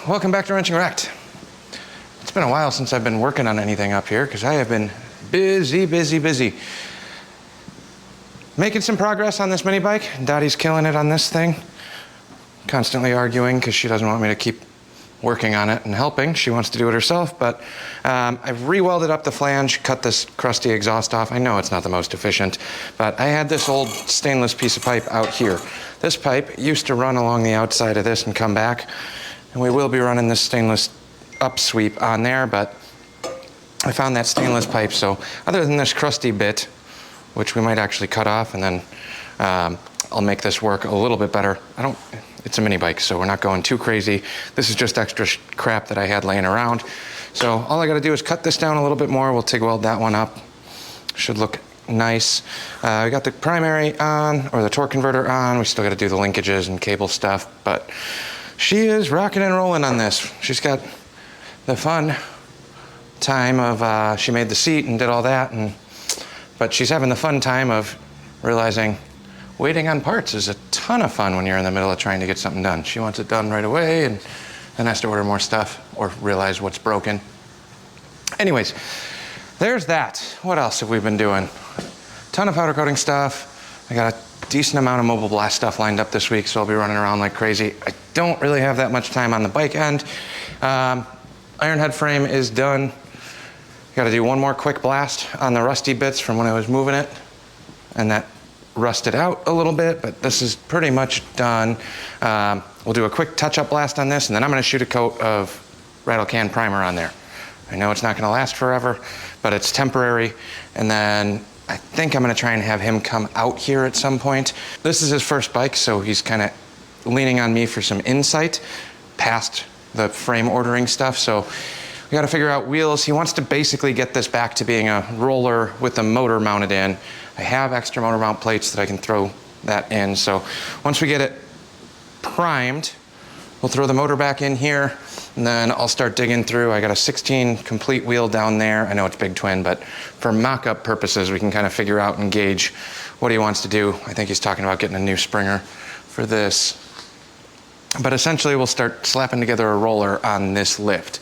welcome back to Wrenchingwrecked. It's been a while since I've been working on anything up here because I have been busy. Making some progress on this mini bike. Dottie's killing it on this thing. Constantly arguing because she doesn't want me to keep working on it and helping. She wants to do it herself, but I've re-welded up the flange, cut this crusty exhaust off. I know it's not the most efficient, but I had this old stainless piece of pipe out here. This pipe used to run along the outside of this and come back, and we will be running this stainless upsweep on there, but I found that stainless pipe, so other than this crusty bit, which we might actually cut off, and then I'll make this work a little bit better. It's a mini bike, so we're not going too crazy. This is just extra crap that I had laying around. So all I gotta do is cut this down a little bit more. We'll TIG weld that one up. Should look nice. We got the primary on, or the torque converter on. We still gotta do the linkages and cable stuff, but she is rocking and rolling on this. She's got the fun time of, she made the seat and did all that, but she's having the fun time of realizing waiting on parts is a ton of fun when you're in the middle of trying to get something done. She wants it done right away and then has to order more stuff or realize what's broken. Anyways, there's that. What else have we been doing? Ton of powder coating stuff. I got a decent amount of mobile blast stuff lined up this week, so I'll be running around like crazy. I don't really have that much time on the bike end. Ironhead frame is done. Got to do one more quick blast on the rusty bits from when I was moving it, and that rusted out a little bit, but this is pretty much done. We'll do a quick touch-up blast on this, and then I'm going to shoot a coat of rattle can primer on there. I know it's not going to last forever, but it's temporary, and then I think I'm going to try and have him come out here at some point. This is his first bike, so he's kind of leaning on me for some insight past the frame ordering stuff, so we got to figure out wheels. He wants to basically get this back to being a roller with the motor mounted in. I have extra motor mount plates that I can throw that in. So once we get it primed, we'll throw the motor back in here, and then I'll start digging through. I got a 16 complete wheel down there. I know it's big twin, but for mock-up purposes, we can kind of figure out and gauge what he wants to do. I think he's talking about getting a new springer for this. But essentially, we'll start slapping together a roller on this lift.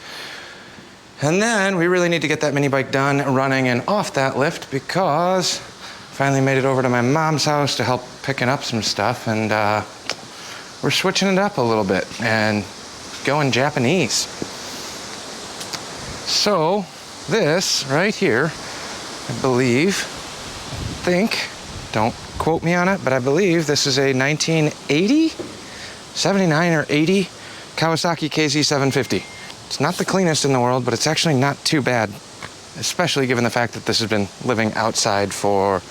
And then we really need to get that mini bike done, running and off that lift, because finally made it over to my mom's house to help picking up some stuff, and we're switching it up a little bit and going Japanese. So this right here, I think, don't quote me on it, but I believe this is a 1980, 79 or 80 Kawasaki KZ750. It's not the cleanest in the world, but it's actually not too bad, especially given the fact that this has been living outside for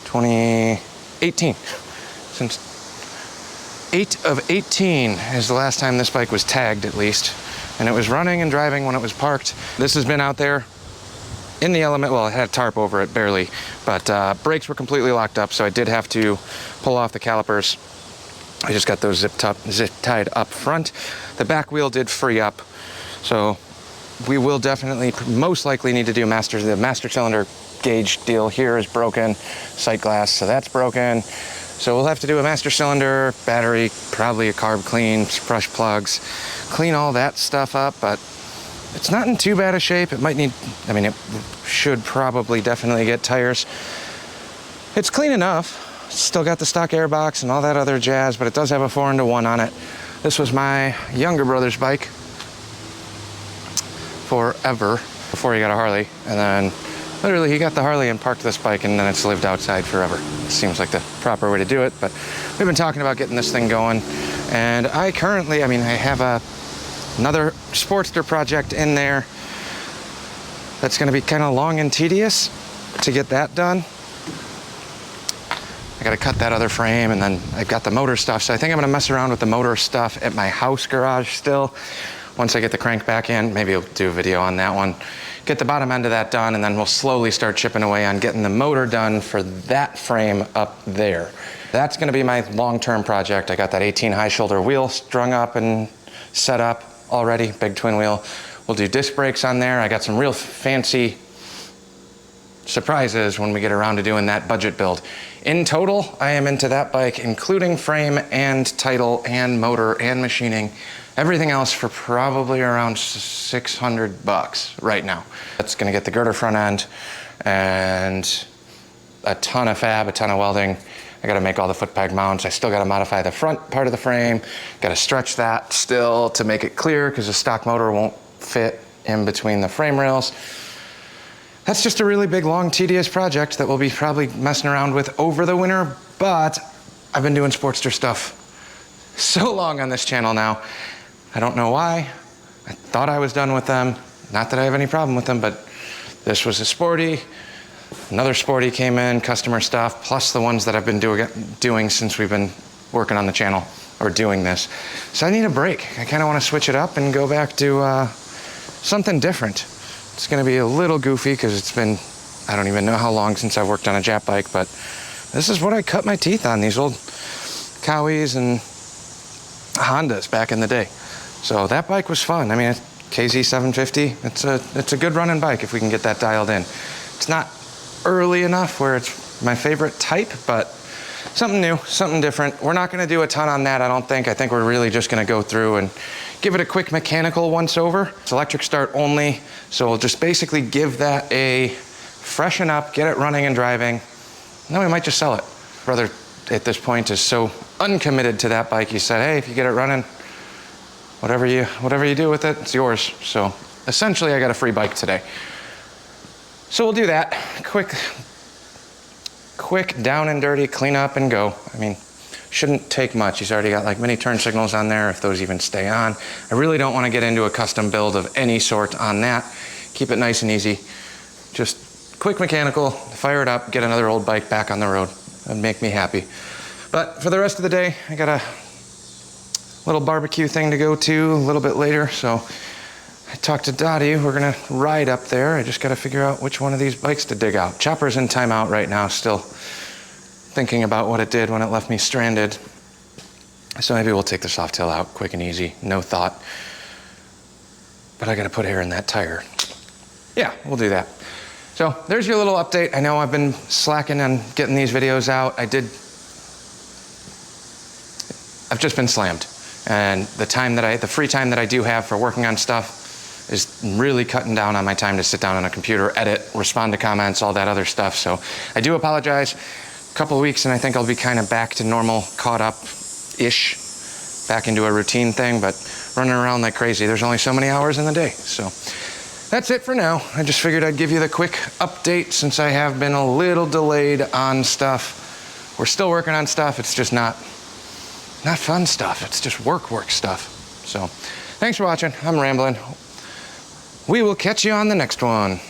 2018. Since 8 of 18 is the last time this bike was tagged, at least. And it was running and driving when it was parked. This has been out there in the element. Well, it had a tarp over it, barely. But brakes were completely locked up, so I did have to pull off the calipers. I just got those zip tied up front. The back wheel did free up. So we will definitely, most likely need to do the master cylinder gauge deal here is broken, sight glass, so that's broken. So we'll have to do a master cylinder, battery, probably a carb clean, brush plugs, clean all that stuff up, but it's not in too bad a shape. It might need, it should probably definitely get tires. It's clean enough. Still got the stock airbox and all that other jazz, but it does have a 4-into-1 on it. This was my younger brother's bike forever before he got a Harley, and then literally he got the Harley and parked this bike, and then it's lived outside forever. It seems like the proper way to do it, but we've been talking about getting this thing going, and I currently, I have another Sportster project in there that's going to be kind of long and tedious to get that done. I got to cut that other frame, and then I've got the motor stuff, so I think I'm going to mess around with the motor stuff at my house garage still. Once I get the crank back in, maybe I'll do a video on that one. Get the bottom end of that done, and then we'll slowly start chipping away on getting the motor done for that frame up there. That's gonna be my long-term project. I got that 18 high shoulder wheel strung up and set up already, big twin wheel. We'll do disc brakes on there. I got some real fancy surprises when we get around to doing that budget build. In total, I am into that bike, including frame and title and motor and machining, Everything else for probably around 600 bucks right now. That's gonna get the girder front end and a ton of fab, a ton of welding. I gotta make all the foot peg mounts. I still gotta modify the front part of the frame. Gotta stretch that still to make it clear because the stock motor won't fit in between the frame rails. That's just a really big, long, tedious project that we'll be probably messing around with over the winter, but I've been doing Sportster stuff so long on this channel now. I don't know why. I thought I was done with them. Not that I have any problem with them, but this was a sporty. Another sporty came in, customer stuff, plus the ones that I've been doing since we've been working on the channel or doing this. So I need a break. I kind of want to switch it up and go back to something different. It's going to be a little goofy because it's been, I don't even know how long since I've worked on a Jap bike, but this is what I cut my teeth on, these old Kawis and Hondas back in the day. So that bike was fun. I mean, KZ750, it's a good running bike if we can get that dialed in. It's not early enough where it's my favorite type, but something new, something different. We're not gonna do a ton on that, I don't think. I think we're really just gonna go through and give it a quick mechanical once over. It's electric start only, so we'll just basically give that a freshen up, get it running and driving, and then we might just sell it. Brother at this point is so uncommitted to that bike. He said, hey, if you get it running, whatever you do with it, it's yours. So essentially I got a free bike today. So we'll do that. Quick down and dirty, clean up and go. I mean, shouldn't take much. He's already got like mini turn signals on there, if those even stay on. I really don't want to get into a custom build of any sort on that. Keep it nice and easy. Just quick mechanical, fire it up, get another old bike back on the road. That'd make me happy. But for the rest of the day, I got a little barbecue thing to go to a little bit later. So I talked to Dottie, we're gonna ride up there. I just gotta figure out which one of these bikes to dig out. Chopper's in timeout right now, still thinking about what it did when it left me stranded. So maybe we'll take the Softail out quick and easy, no thought. But I gotta put air in that tire. Yeah, we'll do that. So there's your little update. I know I've been slacking on getting these videos out. I've just been slammed. And the free time that I do have for working on stuff is really cutting down on my time to sit down on a computer, edit, respond to comments, all that other stuff. So I do apologize. A couple of weeks and I think I'll be kind of back to normal, caught up-ish, back into a routine thing, but running around like crazy. There's only so many hours in the day. So that's it for now. I just figured I'd give you the quick update since I have been a little delayed on stuff. We're still working on stuff. It's just not fun stuff. It's just work stuff. So thanks for watching. I'm rambling. We will catch you on the next one.